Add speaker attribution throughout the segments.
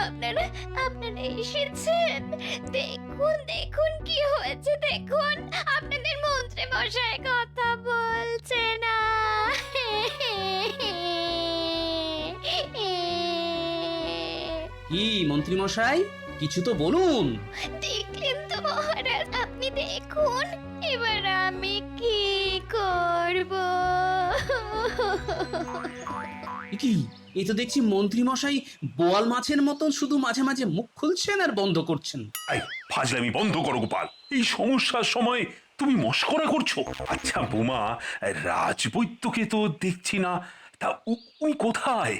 Speaker 1: আপনারা আপনারা এসেছেন। দেখুন দেখুন কি হয়েছে দেখুন, আপনাদের মন্ত্রী মশাই কথা বলছে না।
Speaker 2: কি মন্ত্রী মশাই, কিছু তো বলুন।
Speaker 1: দেখলেন তো মহারাজ, আপনি দেখুন এবার আমি কি করব।
Speaker 2: কি এই তো দেখছি মন্ত্রী মশাই বোয়াল মাছের মতন শুধু মাঝে মাঝে মুখ খুলছেন আর বন্ধ করছেন।
Speaker 3: এই ফাজলামি বন্ধ করো গোপাল, এই সমস্যার সময় তুমি মস্করা করছো। আচ্ছা বোমা, রাজবৈদ্যকে তো দেখছি না, তা উনি কোথায়?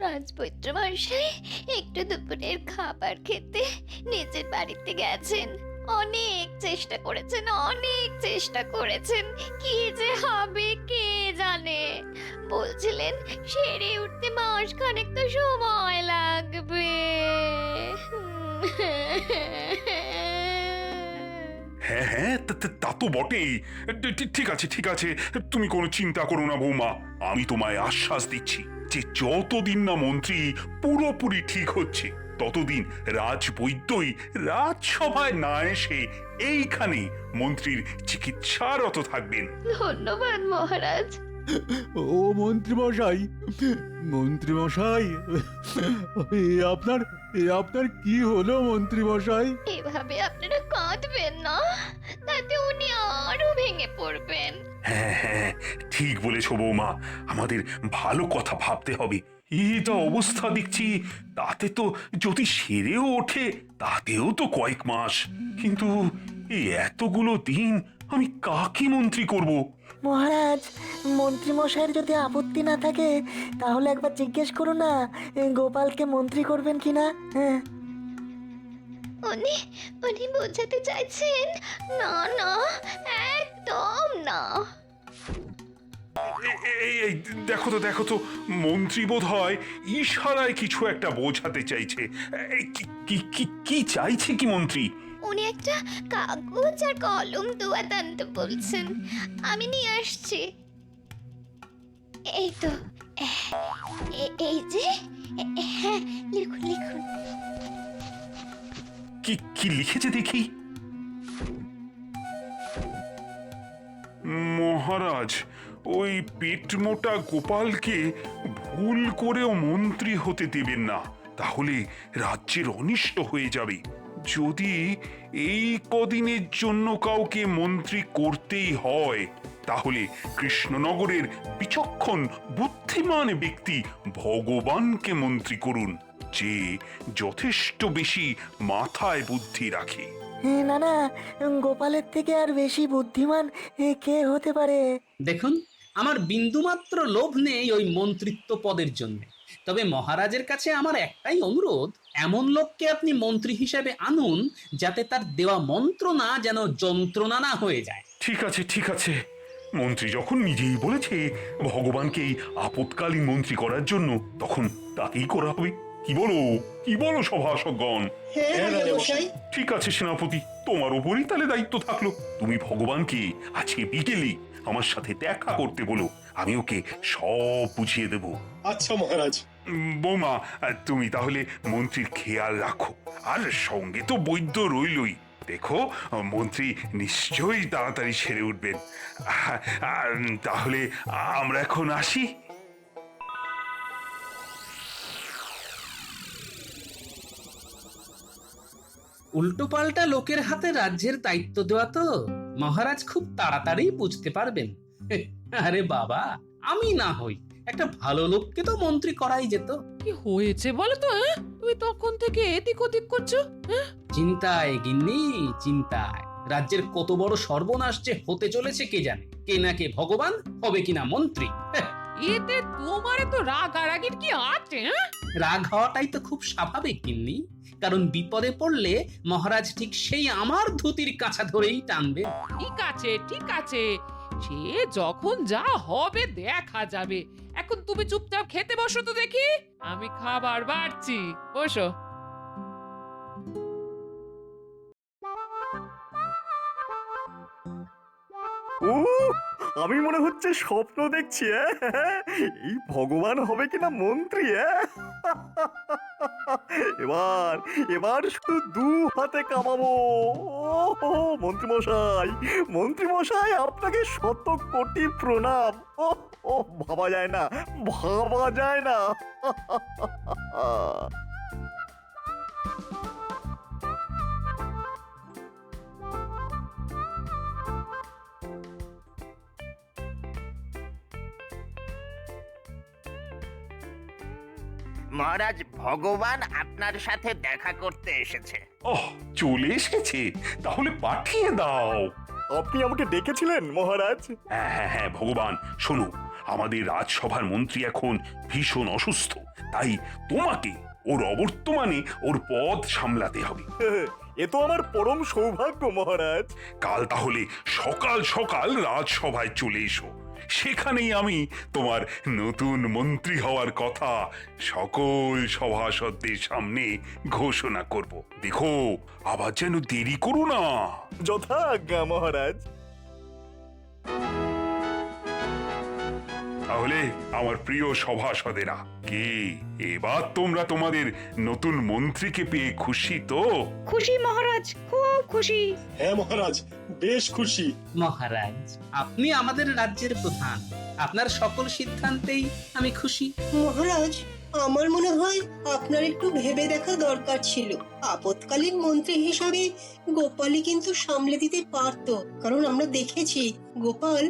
Speaker 1: রাজপুত্র মশাই একটু দুপুরের খাবার খেতে নিজের বাড়িতে গেছেন। অনেক চেষ্টা করেছেন, অনেক চেষ্টা করেছেন, কি যে হবে কে জানে। বলছিলেন সেরে উঠতে মাসখানেক তো সময় লাগবে।
Speaker 3: হ্যাঁ হ্যাঁ, তা তো বটেই। ঠিক আছে ঠিক আছে, তুমি কোনো চিন্তা করো না বৌমা, আমি তোমায় আশ্বাস দিচ্ছি যে যতদিন না মন্ত্রী পুরোপুরি ঠিক হচ্ছে ততদিন রাজবৈদ্যই রাজসভায় না এসে এইখানে মন্ত্রীর চিকিৎসারত থাকবেন।
Speaker 1: ধন্যবাদ মহারাজ।
Speaker 4: ও মন্ত্রীমশাই, মন্ত্রীমশাই, আপনার কি হলো মন্ত্রীমশাই?
Speaker 1: এভাবে আপনারা কাঁদবেন না, তাতে উনি আরো ভেঙে পড়বেন।
Speaker 3: হ্যাঁ হ্যাঁ, ঠিক বলেছো বৌমা, আমাদের ভালো কথা ভাবতে হবে। এটা অবস্থা দেখছি, তাতে তো যদি সেরেও ওঠে তাতেও তো কয়েক মাস, কিন্তু এই এতগুলো দিন আমি কাকে মন্ত্রী করব?
Speaker 5: মহারাজ, মন্ত্রী মশাইয়ের যদি আপত্তি না থাকে তাহলে একবার জিজ্ঞেস করো না গোপালকে মন্ত্রী করবেন কিনা। হ্যাঁ,
Speaker 1: উনি উনি বোঝাতে চাইছেন না না, একদম না।
Speaker 3: এই দেখো তো, মন্ত্রী বোধ হয় ইশারায় কিছু একটা বোঝাতে চাইছে। এই, কি চাইছে কি মন্ত্রী?
Speaker 1: উনি একটা কাগজ আর কলম দোয়াতে আনতে বলছেন, আমি নিয়ে আসছি। এই তো, এই যে, হ্যাঁ লিখুন লিখুন।
Speaker 3: কি লিখেছে দেখি। মহারাজ, ওই পেট মোটা গোপালকে ভুল করেও মন্ত্রী হতে দেবেন না, তাহলে রাজ্যের অনিষ্ট হয়ে যাবে। যদি এই কদিনের জন্য কাউকে মন্ত্রী করতেই হয় তাহলে কৃষ্ণনগরের বিচক্ষণ বুদ্ধিমান ব্যক্তি ভগবানকে মন্ত্রী করুন, যে যথেষ্ট বেশি মাথায় বুদ্ধি রাখে।
Speaker 5: না না, গোপালের থেকে আর বেশি বুদ্ধিমান কে হতে পারে?
Speaker 2: দেখুন, আমার বিন্দুমাত্র লোভ নেই ওই মন্ত্রিত্ব পদের জন্য, তবে মহারাজের কাছে আমার একটাই অনুরোধ, এমন লোককে আপনি মন্ত্রী হিসেবে আনুন যাতে তার দেওয়া মন্ত্রণা যেন যন্ত্রণা না হয়ে যায়।
Speaker 3: ঠিক আছে, মন্ত্রী যখন নিজেই বলেছে ভগবানকে এই আপৎকালীন মন্ত্রী করার জন্য, তখন তাকেই করা হবে। কি বলো সভাসদগণ? ঠিক আছে সেনাপতি, তোমার উপরই তাহলে দায়িত্ব থাকলো। তুমি ভগবানকে আজকে বিকেলে আমার সাথে দেখা করতে বলো, আমি ওকে সব বুঝিয়ে দেব।
Speaker 6: আচ্ছা মহারাজ।
Speaker 3: বৌমা, তুমি তাহলে মন্ত্রীর খেয়াল রাখো, আর সঙ্গে তো বৈদ্য রইলই। দেখো মন্ত্রী নিশ্চয়ই তাড়াতাড়ি সেরে উঠবেন। তাহলে আমরা এখন আসি।
Speaker 2: উল্টোপাল্টা লোকের হাতে রাজ্যের দায়িত্ব দেওয়া তো মহারাজ খুব তাড়াতাড়ি বুঝতে পারবেন। আরে বাবা, আমি না হই একটা ভালো লোককে তো মন্ত্রী করাই যেত।
Speaker 7: কি হয়েছে বলো তো? তুমি তখন থেকে এদিক ওদিক করছো।
Speaker 2: চিন্তায় গিন্নি, চিন্তায় রাজ্যের কত বড় সর্বনাশ যে হতে চলেছে কে জানে। কে না কে ভগবান, হবে কিনা মন্ত্রী।
Speaker 7: এতে তোমার তো রাগারাগির কি আছে?
Speaker 2: রাগ হওয়াটাই তো খুব স্বাভাবিক গিন্নি, কারণ বিপদে পড়লে মহারাজ ঠিক সেই আমার ধুতির কাছা ধরেই টানবে।
Speaker 7: ঠিক আছে, সে যখন যা হবে দেখা যাবে। এখন তুমি চুপচাপ খেতে বসো তো দেখি, আমি খাবার বাড়ছি। বসো।
Speaker 3: ও
Speaker 6: আমি মনে হচ্ছে স্বপ্ন দেখছি। এই ভগবান হবে কিনা মন্ত্রী। এবার এবার শুধু দু হাতে কামাবো। ও মন্ত্রী মশাই, মন্ত্রী মশাই, আপনাকে শত কোটি প্রণাম। ও ভাবা যায় না, ভাবা যায় না।
Speaker 8: মহারাজ, ভগবান আপনার সাথে দেখা করতে এসেছে।
Speaker 3: ওহ, চলে এসেছে? তাহলে পাঠিয়ে দাও।
Speaker 6: আপনি আমাকে ডেকেছিলেন মহারাজ?
Speaker 3: হ্যাঁ হ্যাঁ হ্যাঁ, ভগবান শোনো, আমাদের রাজসভার মন্ত্রী এখন ভীষণ অসুস্থ, তাই তোমাকে ওর অবর্তমানে ওর পদ সামলাতে হবে।
Speaker 6: এ তো আমার পরম সৌভাগ্য মহারাজ।
Speaker 3: কাল তাহলে সকাল সকাল রাজসভায় চলে এসো, সেখানেই আমি তোমার নতুন মন্ত্রী হওয়ার কথা সকল সভাসদদের সামনে ঘোষণা করব। দেখো, আবার যেন দেরি করো না।
Speaker 6: যথাজ্ঞা মহারাজ।
Speaker 3: তাহলে আমার প্রিয় সভাসদেরা, কি এবার তোমরা তোমাদের নতুন মন্ত্রীকে পেয়ে খুশি তো?
Speaker 9: খুশি মহারাজ, খুব খুশি।
Speaker 10: হ্যাঁ মহারাজ, বেশ খুশি।
Speaker 2: মহারাজ, আপনি আমাদের রাজ্যের প্রধান, আপনার সকল সিদ্ধান্তেই আমি খুশি।
Speaker 11: মহারাজ, আমার মনে হয় আপনার একটু ভেবে দেখা দরকার ছিল। আপৎকালীন মন্ত্রী হিসাবে গোপালই কিন্তু সামলে দিতে পারতো, কারণ আমরা দেখেছি গোপাল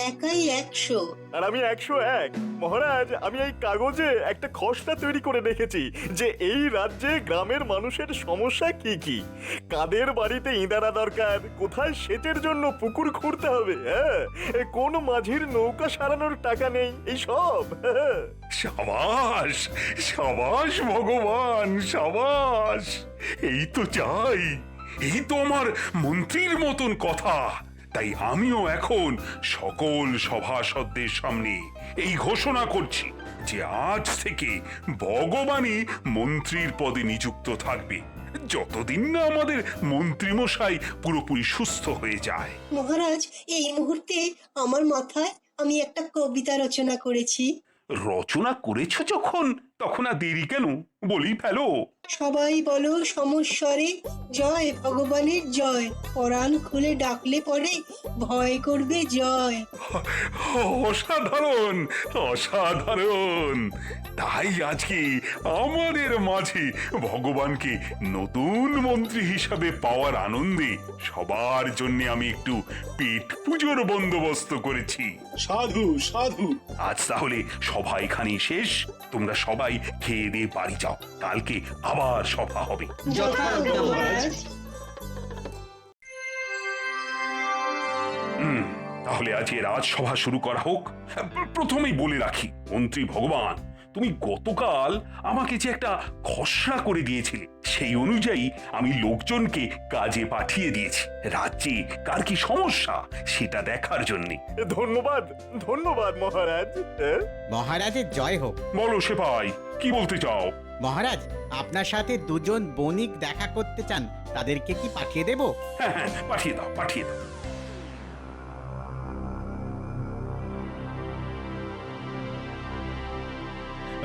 Speaker 11: একাই 100।
Speaker 6: আর আমি 101। মহারাজ, আমি এই কাগজে একটা খসড়া তৈরি করে রেখেছি যে এই রাজ্যে গ্রামের মানুষের সমস্যা কি কি, কাদের বাড়িতে ইঁদারা দরকার, কোথায় সেচের জন্য পুকুর খুঁড়তে হবে, কোন মাঝির নৌকা সারানোর টাকা নেই, এই সব।
Speaker 3: সাবাস সাবাস ভগবান, সাবাস! এই তো চাই, এই তো আমার মন্ত্রীর মতন কথা। তাই আমিও এখন সকল সভাসদদের সামনে এই ঘোষণা করছি যে আজ থেকে ভগবানই মন্ত্রীর পদে নিযুক্ত থাকবে, যতদিন না আমাদের মন্ত্রীমশাই পুরোপুরি সুস্থ হয়ে যায়।
Speaker 11: মহারাজ, এই মুহূর্তে আমার মাথায় আমি একটা কবিতা রচনা করেছি।
Speaker 3: রচনা করেছ যখন, তখন আর দেরি কেন, বলি ফেলো।
Speaker 11: সবাই বলো সমস্বরে, জয় ভগবানের জয়, পরাণ খুলে ডাকলে পরে ভয় করবে জয়।
Speaker 3: অসাধারণ অসাধারণ! তাই আজকে আমাদের মাঝে ভগবানকে নতুন মন্ত্রী হিসাবে পাওয়ার আনন্দে সবার জন্য আমি একটু পেট পুজোর বন্দোবস্ত করেছি।
Speaker 10: সাধু সাধু।
Speaker 3: আজ তাহলে সভা এখানেই শেষ, তোমরা সবাই খেয়ে দিয়ে বাড়ি যাও, কালকে আবার সভা হবে।
Speaker 11: যথাজ্ঞা মহারাজ।
Speaker 3: তাহলে আজকে রাজসভা শুরু করা হোক। প্রথমেই বলে রাখি, মন্ত্রী ভগবান, তুমি গতকাল আমাকে যে একটা খসড়া করে দিয়েছিলে, সেই অনুযায়ী আমি লোকজনকে কাজে পাঠিয়ে দিয়েছি রাজ্যে কার কি সমস্যা সেটা দেখার জন্য।
Speaker 6: ধন্যবাদ ধন্যবাদ মহারাজ।
Speaker 12: মহারাজের জয় হোক।
Speaker 3: বলো সেপাই, কি বলতে চাও?
Speaker 12: মহারাজ, আপনার সাথে দুজন বণিক দেখা করতে চান, তাদেরকে কি পাঠিয়ে দেব?
Speaker 3: হ্যাঁ হ্যাঁ, পাঠিয়ে দাও পাঠিয়ে দাও।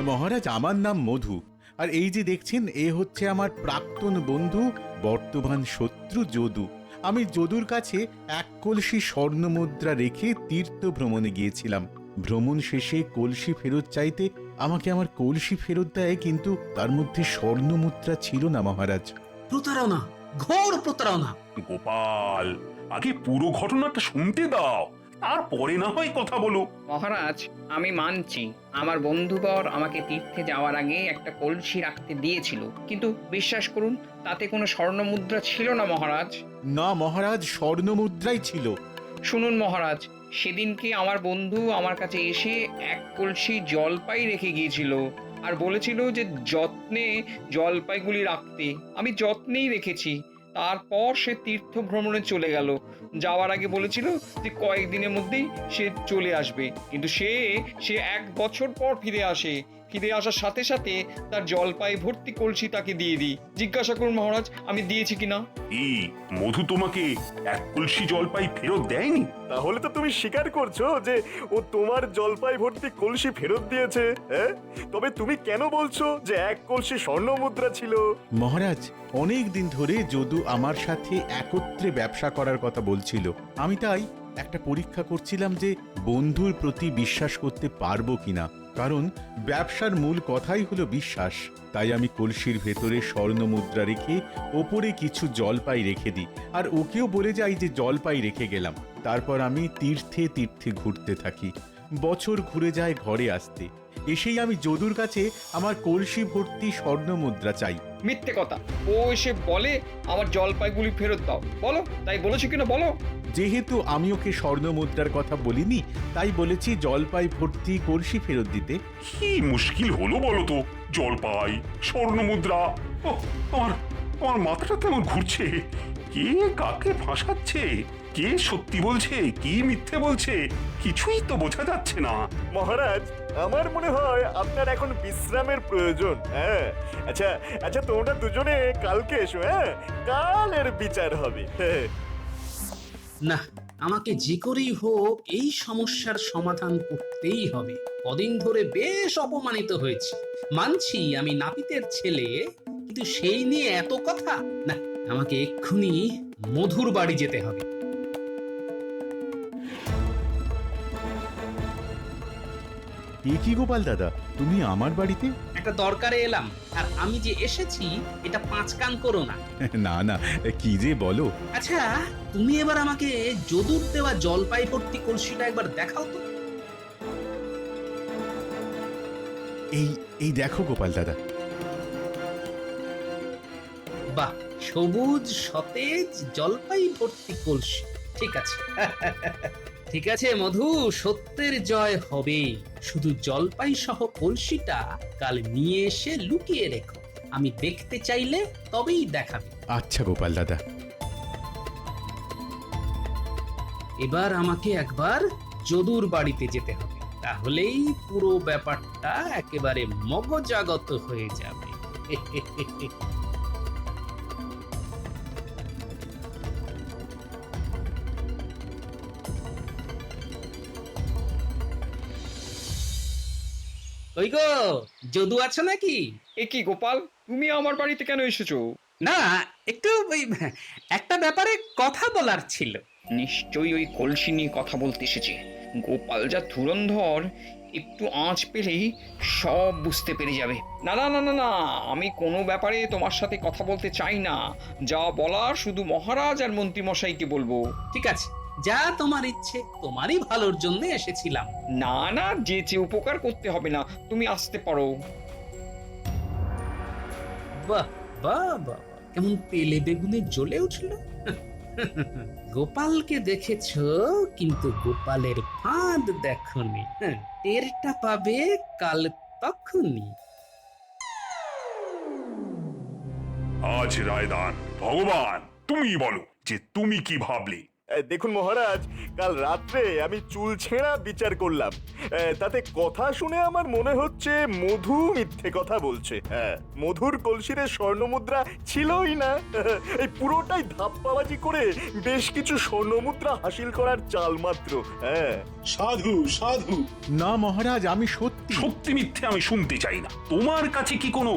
Speaker 4: মহারাজ, আমার নাম মধু, আর এই যে দেখছেন, এ হচ্ছে আমার প্রাক্তন বন্ধু, বর্তমান শত্রু যদু। আমি যদুর কাছে এক কলসি স্বর্ণ মুদ্রা রেখে তীর্থ ভ্রমণে গিয়েছিলাম। ভ্রমণ শেষে কলসি ফেরত চাইতে আমাকে আমার কলসি ফেরত দেয়, কিন্তু তার মধ্যে স্বর্ণ মুদ্রা ছিল না মহারাজ।
Speaker 2: প্রতারণা, ঘোর প্রতারণা।
Speaker 3: গোপাল, আগে পুরো ঘটনাটা শুনতে দাও, তারপরে না হয় কথা বলো।
Speaker 9: মহারাজ, আমি মানছি আমার বন্ধুবর আমাকে তীর্থে যাওয়ার আগে একটা কলসি রাখতে দিয়েছিল, কিন্তু বিশ্বাস করুন তাতে কোনো স্বর্ণ মুদ্রা ছিল না মহারাজ।
Speaker 4: না মহারাজ, স্বর্ণ মুদ্রাই ছিল।
Speaker 9: শুনুন মহারাজ, সেদিনকে আমার বন্ধু আমার কাছে এসে এক কলসি জলপাই রেখে গিয়েছিল আর বলেছিল যে যত্নে জলপাইগুলি রাখতে। আমি যত্নেই রেখেছি। তারপর সে তীর্থ ভ্রমণে চলে গেল। যাওয়ার আগে বলেছিল যে কয়েকদিনের মধ্যেই সে চলে আসবে, কিন্তু সে 1 বছর পর ফিরে আসে। ফিরে আসার সাথে সাথে তার জলপাই ভর্তি কলসি তাকে দিয়ে দিই। জিজ্ঞাসা করুন মহারাজ আমি দিয়েছি কিনা।
Speaker 3: এই মধু তোমাকে এক কলসি জলপাই ফেরত দেয়নি?
Speaker 6: তাহলে তো তুমি স্বীকার করছো যে ও তোমার জলপাই ভর্তি কলসি ফেরত দিয়েছে, হ্যাঁ? তবে তুমি কেন বলছো যে এক কলসি স্বর্ণ মুদ্রা ছিল?
Speaker 4: মহারাজ অনেক দিন ধরে যদু আমার সাথে একত্রে ব্যবসা করার কথা বলছিল। আমি তাই একটা পরীক্ষা করছিলাম যে বন্ধুর প্রতি বিশ্বাস করতে পারবো কিনা, কারণ ব্যবসার মূল কথাই হলো বিশ্বাস। তাই আমি কলসির ভেতরে স্বর্ণ মুদ্রা রেখে ওপরে কিছু জলপাই রেখে দিই, আর ওকেও বলে যাই যে জলপাই রেখে গেলাম। তারপর আমি তীর্থে তীর্থে ঘুরতে থাকি। বছর ঘুরে যায় ঘরে আসতে, এসেই আমি যদুর কাছে আমার কলসি ভর্তি স্বর্ণ মুদ্রা চাই।
Speaker 9: মিথ্যে কথা, ও এসে বলে আমার জলপাইগুলি ফেরত দাও। বলো, তাই বলেছো কিনা বলো।
Speaker 4: যেহেতু আমি ওকে স্বর্ণ মুদ্রার কথা বলিনি, তাই বলেছি জলপাই ভর্তি কলসি ফেরত দিতে।
Speaker 3: কি মুশকিল হলো বলো তো, জলপাই স্বর্ণ মুদ্রা, আমার আমার মাথাটা তেমন ঘুরছে। কে কাকে ফাঁসাচ্ছে, কে সত্যি বলছে কি মিথ্যে বলছে, কিছুই তো বোঝা যাচ্ছে না।
Speaker 6: মহারাজ আমার মনে হয় আপনার এখন বিশ্রামের প্রয়োজন। হ্যাঁ, আচ্ছা আচ্ছা, তোমরা দুজনে কালকে এসো, হ্যাঁ? কাল এর বিচার হবে। হ্যাঁ।
Speaker 2: না, আমাকে যে করেই হোক এই সমস্যার সমাধান করতেই হবে। কদিন ধরে বেশ অপমানিত হয়েছি। মানছি আমি নাপিতের ছেলে, কিন্তু সেই নিয়ে এত কথা না। আমাকে এক্ষুনি মধুর বাড়ি যেতে হবে।
Speaker 4: এ কি গোপাল দাদা, তুমি আমার বাড়িতে?
Speaker 2: একটা দরকারে এলাম, আর আমি যে এসেছি এটা পাঁচ কান করো না।
Speaker 4: না না, কি যে বলো।
Speaker 2: আচ্ছা, তুমি এবার আমাকে যদুর দেওয়া জলপাই ভর্তি কলসিটা একবার দেখাও তো।
Speaker 4: এই এই দেখো গোপাল দাদা।
Speaker 2: বাহ, সবুজ সতেজ জলপাই ভর্তি কলসি। ঠিক আছে ঠিক আছে মধু, সত্যের জয় হবে। শুধু জলপাই সহ কলসিটা কাল নিয়ে এসে লুকিয়ে রেখো। আমি দেখতে চাইলে তবেই দেখাবে।
Speaker 4: আচ্ছা গোপাল দাদা।
Speaker 2: এবার আমাকে একবার যদুর বাড়িতে যেতে হবে, তাহলেই পুরো ব্যাপারটা একেবারে মগজাগত হয়ে যাবে। কই গো, যদু আছো নাকি?
Speaker 9: এ কি গোপাল, তুমি আমার বাড়িতে কেন এসেছো?
Speaker 2: না, একটু ওই একটা ব্যাপারে কথা বলার ছিল।
Speaker 9: নিশ্চয়ই ওই কলসি নিয়ে কথা বলতে এসেছে। গোপাল যা ধুরন্ধর, একটু আঁচ পেলেই সব বুঝতে পেরে যাবে। না না না না না, আমি কোনো ব্যাপারে তোমার সাথে কথা বলতে চাই না। যা বলার শুধু মহারাজ আর মন্ত্রীমশাইকে বলবো।
Speaker 2: ঠিক আছে, যা তোমার ইচ্ছে, তোমারই ভালোর জন্য এসেছিলাম।
Speaker 9: না না, যেচে উপকার করতে হবে না, তুমি আসতে পারো।
Speaker 2: বাহ বাহ বাহ, কেমন তেলে বেগুনে জ্বলে উঠল। গোপালকে দেখেছো, কিন্তু গোপালের ফাঁদ দেখনি। টেরটা পাবে কাল তখনই।
Speaker 3: আজ রায়দান, ভগবান তুমি বলো যে তুমি কি ভাবলে।
Speaker 6: দেখুন মহারাজ, কাল রাত্রে আমি চুল ছেঁড়া বিচার করলাম। তাতে কথা শুনে আমার মনে হচ্ছে মধু মিথ্যে কথা বলছে। হ্যাঁ, মধুর কলসিরে স্বর্ণ মুদ্রা ছিলই না। এই পুরোটাই ধাপ্পাবাজি করে বেশ কিছু স্বর্ণ মুদ্রা হাসিল করার চাল মাত্র। হ্যাঁ,
Speaker 10: সাধু সাধু।
Speaker 4: না মহারাজ, আমি সত্যি
Speaker 3: সত্যি মিথ্যে আমি শুনতে চাই না। তোমার কাছে কি কোনো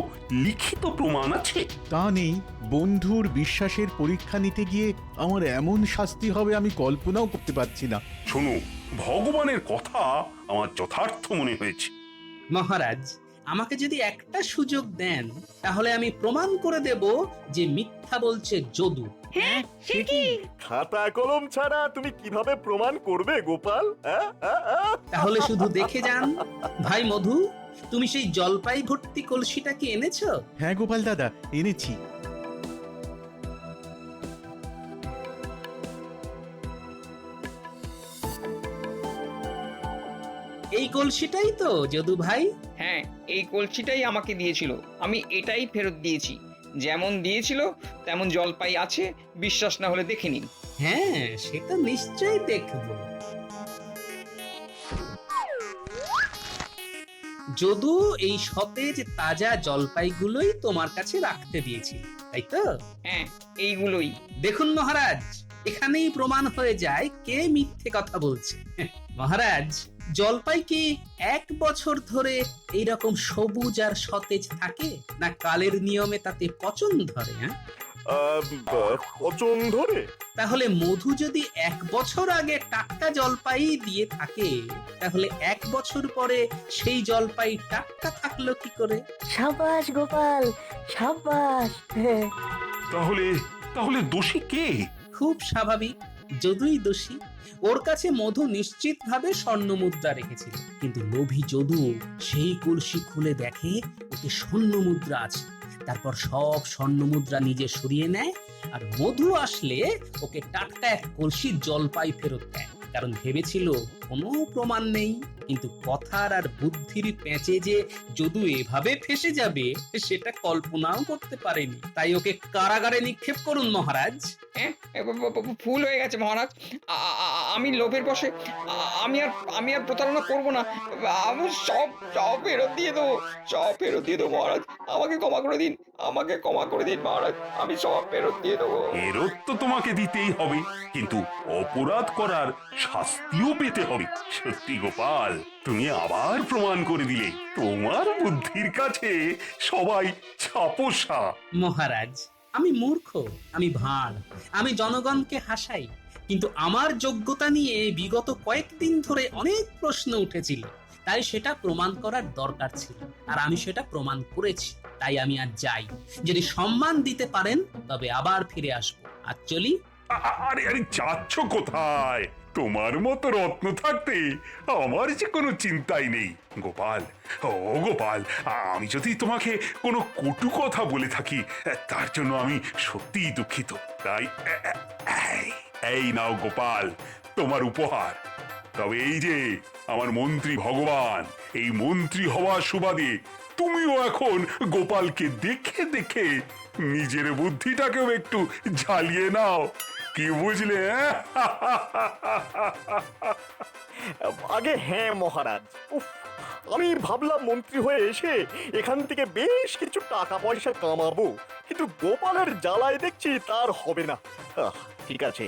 Speaker 3: লিখিত প্রমাণ আছে?
Speaker 4: তা নেই। বন্ধুর বিশ্বাসের পরীক্ষা নিতে গিয়ে আমার এমন শাস্তি হবে আমি কল্পনাও করতে পারছি না।
Speaker 3: শোনো, ভগবানের কথা আমার যথার্থ মনে হয়েছে।
Speaker 2: মহারাজ, আমাকে যদি একটা সুযোগ দেন, তাহলে আমি প্রমাণ করে দেব যে মিথ্যা বলছে যদু।
Speaker 1: হ্যাঁ, সে কি?
Speaker 6: খাতা কলম ছাড়া তুমি কিভাবে প্রমাণ করবে গোপাল?
Speaker 2: তাহলে শুধু দেখে যান। ভাই মধু, তুমি সেই জলপাই ভর্তি কলসিটা কি এনেছো?
Speaker 4: হ্যাঁ গোপাল দাদা, এনেছি।
Speaker 2: এই কলসিটাই তো যদু ভাই?
Speaker 9: হ্যাঁ, এই কলসিটাই আমাকে দিয়েছিল, আমি এটাই ফেরত দিয়েছি। যেমন দিয়েছিল তেমন জলপাই আছে, বিশ্বাস না হলে দেখে নিন।
Speaker 2: হ্যাঁ, সেটা নিশ্চয়ই দেখব। যদু এই সতেজ তাজা জলপাইগুলোই তোমার কাছে রাখতে দিয়েছিল, তাই তো?
Speaker 9: হ্যাঁ, এইগুলোই।
Speaker 2: দেখুন মহারাজ, এখানেই প্রমাণ হয়ে যায় কে মিথ্যে কথা বলছে। মহারাজ, জলপাই কি 1 বছর ধরে এইরকম সবুজ আর সতেজ থাকে, না কালের নিয়মে তাতে পচন ধরে? হ্যাঁ,
Speaker 6: পচন ধরে?
Speaker 2: তাহলে মধু যদি 1 বছর আগে টাটকা জলপাই দিয়ে থাকে, তাহলে 1 বছর পরে সেই জলপাই টাটকা থাকলো কি করে?
Speaker 5: সাবাস গোপাল, সাবাস। হ্যাঁ,
Speaker 3: তাহলে তাহলে দোষী কে?
Speaker 2: খুব স্বাভাবিক, যদুই দোষী। ওর কাছে মধু নিশ্চিতভাবে স্বর্ণমুদ্রা রেখেছিল, কিন্তু লোভী যদু সেই কলসি খুলে দেখে ওতে স্বর্ণমুদ্রা আছে। তারপর সব স্বর্ণমুদ্রা নিজে সরিয়ে নেয়, আর মধু আসলে ওকে টাটকা 1 কলসি জলপাই ফেরত দেয়। কারণ ভেবেছিল কোনো প্রমাণ নেই, কিন্তু কথার আর বুদ্ধির পেঁচে যে যদু এভাবে ফেসে যাবে সেটা কল্পনাও করতে পারেনি। তাই ওকে কারাগারে নিক্ষেপ করুন মহারাজ।
Speaker 9: হ্যাঁ, ভুল হয়ে গেছে মহারাজ। আমি লোভের বশে আমি আর প্রতারণা করব না। আমি সব ফেরত দিয়ে দেবো, সব ফেরত দিয়ে দেবো মহারাজ। আমাকে ক্ষমা করে দিন, আমাকে ক্ষমা করে দিন মহারাজ। আমি সব ফেরত দিয়ে দেবো।
Speaker 3: ফেরত তো তোমাকে দিতেই হবে, কিন্তু অপরাধ করার শাস্তিও পেতে হবে। সত্যি গোপাল, তুমি আবার প্রমাণ করে দিলে তোমার বুদ্ধির কাছে সবাই ছাপোষা।
Speaker 2: মহারাজ, আমি মূর্খ, আমি ভাঁড়, আমি জনগণকে হাসাই, কিন্তু আমার যোগ্যতা নিয়ে বিগত কয়েকদিন ধরে অনেক প্রশ্ন উঠেছিল। তাই সেটা প্রমাণ করার দরকার ছিল, আর আমি সেটা প্রমাণ করেছি। তাই আমি আর যাই। যদি সম্মান দিতে পারেন তবে আবার ফিরে আসবো। আর চলি।
Speaker 3: আরে আরে, যাচ্ছ কোথায়? তোমার মতো রত্ন থাকতে আমার যে কোনো চিন্তাই নেই গোপাল। ও গোপাল, আমি যদি তোমাকে কোনো কটু কথা বলে থাকি, তার জন্য আমি সত্যিই দুঃখিত। তাই এই নাও গোপাল, তোমার উপহার। তবে এই যে আমার মন্ত্রী ভগবান, এই মন্ত্রী হওয়ার সুবাদে তুমিও এখন গোপালকে দেখে দেখে নিজের বুদ্ধিটাকেও একটু ঝালিয়ে নাও। কি বুঝলে?
Speaker 6: আগে হ্যাঁ মহারাজ, উফ, আমি ভাবলাম মন্ত্রী হয়ে এসে এখান থেকে বেশ কিছু টাকা পয়সা কামাবো, কিন্তু গোপালের জ্বালায় দেখছি তার হবে না। ঠিক আছে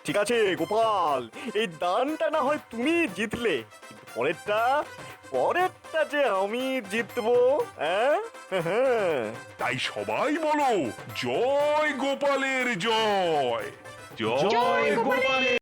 Speaker 6: ঠিক আছে গোপাল, এই দানটা না হয় তুমি জিতলে, কিন্তু পরেরটা যে আমি জিতবো। হ্যাঁ,
Speaker 3: তাই সবাই বলো, জয় গোপালের জয়, জয় গোপালের।